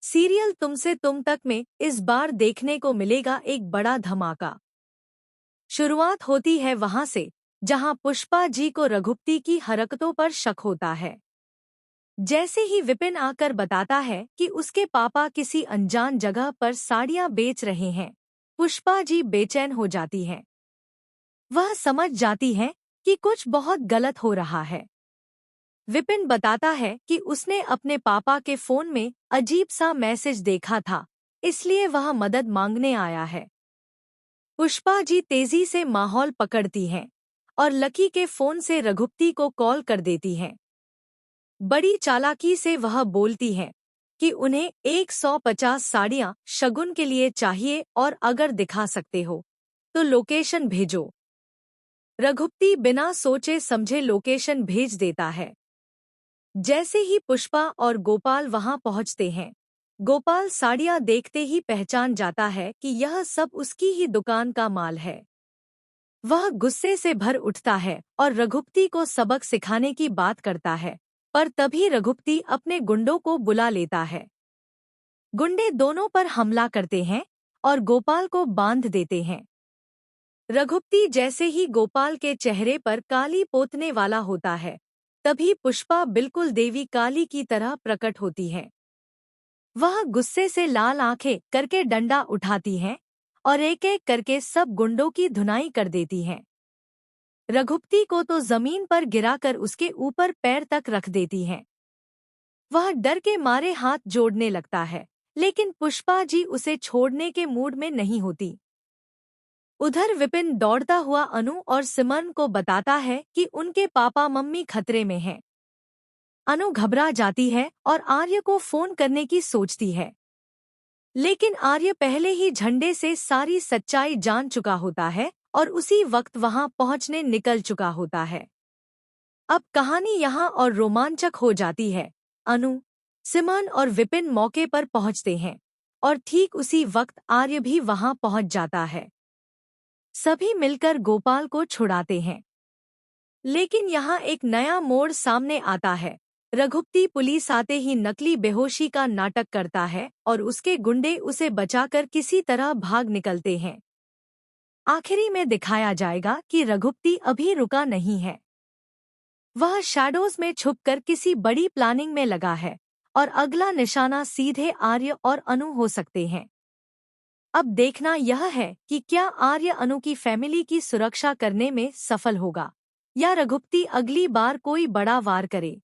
Serial तुमसे तुम तक में इस बार देखने को मिलेगा एक बड़ा धमाका। शुरुआत होती है वहां से जहां पुष्पा जी को रघुपति की हरकतों पर शक होता है। जैसे ही विपिन आकर बताता है कि उसके पापा किसी अनजान जगह पर साड़ियां बेच रहे हैं, पुष्पा जी बेचैन हो जाती हैं। वह समझ जाती है कि कुछ बहुत गलत हो रहा है। विपिन बताता है कि उसने अपने पापा के फोन में अजीब सा मैसेज देखा था, इसलिए वह मदद मांगने आया है। पुष्पा जी तेजी से माहौल पकड़ती हैं और लकी के फोन से रघुपति को कॉल कर देती हैं। बड़ी चालाकी से वह बोलती हैं कि उन्हें 150 साड़ियां शगुन के लिए चाहिए और अगर दिखा सकते हो तो लोकेशन भेजो। रघुपति बिना सोचे समझे लोकेशन भेज देता है। जैसे ही पुष्पा और गोपाल वहां पहुंचते हैं, गोपाल साड़ियां देखते ही पहचान जाता है कि यह सब उसकी ही दुकान का माल है। वह गुस्से से भर उठता है और रघुपति को सबक सिखाने की बात करता है, पर तभी रघुपति अपने गुंडों को बुला लेता है। गुंडे दोनों पर हमला करते हैं और गोपाल को बांध देते हैं। रघुपति जैसे ही गोपाल के चेहरे पर काली पोतने वाला होता है, तभी पुष्पा बिल्कुल देवी काली की तरह प्रकट होती है। वह गुस्से से लाल आंखें करके डंडा उठाती हैं और एक एक करके सब गुंडों की धुनाई कर देती हैं। रघुपति को तो जमीन पर गिराकर उसके ऊपर पैर तक रख देती हैं। वह डर के मारे हाथ जोड़ने लगता है, लेकिन पुष्पा जी उसे छोड़ने के मूड में नहीं होती। उधर विपिन दौड़ता हुआ अनु और सिमरन को बताता है कि उनके पापा मम्मी खतरे में हैं। अनु घबरा जाती है और आर्य को फोन करने की सोचती है, लेकिन आर्य पहले ही झंडे से सारी सच्चाई जान चुका होता है और उसी वक्त वहां पहुंचने निकल चुका होता है। अब कहानी यहाँ और रोमांचक हो जाती है। अनु, सिमरन और विपिन मौके पर पहुंचते हैं और ठीक उसी वक्त आर्य भी वहां पहुंच जाता है। सभी मिलकर गोपाल को छुड़ाते हैं, लेकिन यहाँ एक नया मोड़ सामने आता है। रघुपति पुलिस आते ही नकली बेहोशी का नाटक करता है और उसके गुंडे उसे बचाकर किसी तरह भाग निकलते हैं। आखिरी में दिखाया जाएगा कि रघुपति अभी रुका नहीं है। वह शैडोज में छुपकर किसी बड़ी प्लानिंग में लगा है और अगला निशाना सीधे आर्य और अनु हो सकते हैं। अब देखना यह है कि क्या आर्य अनु की फैमिली की सुरक्षा करने में सफल होगा या रघुपति अगली बार कोई बड़ा वार करे।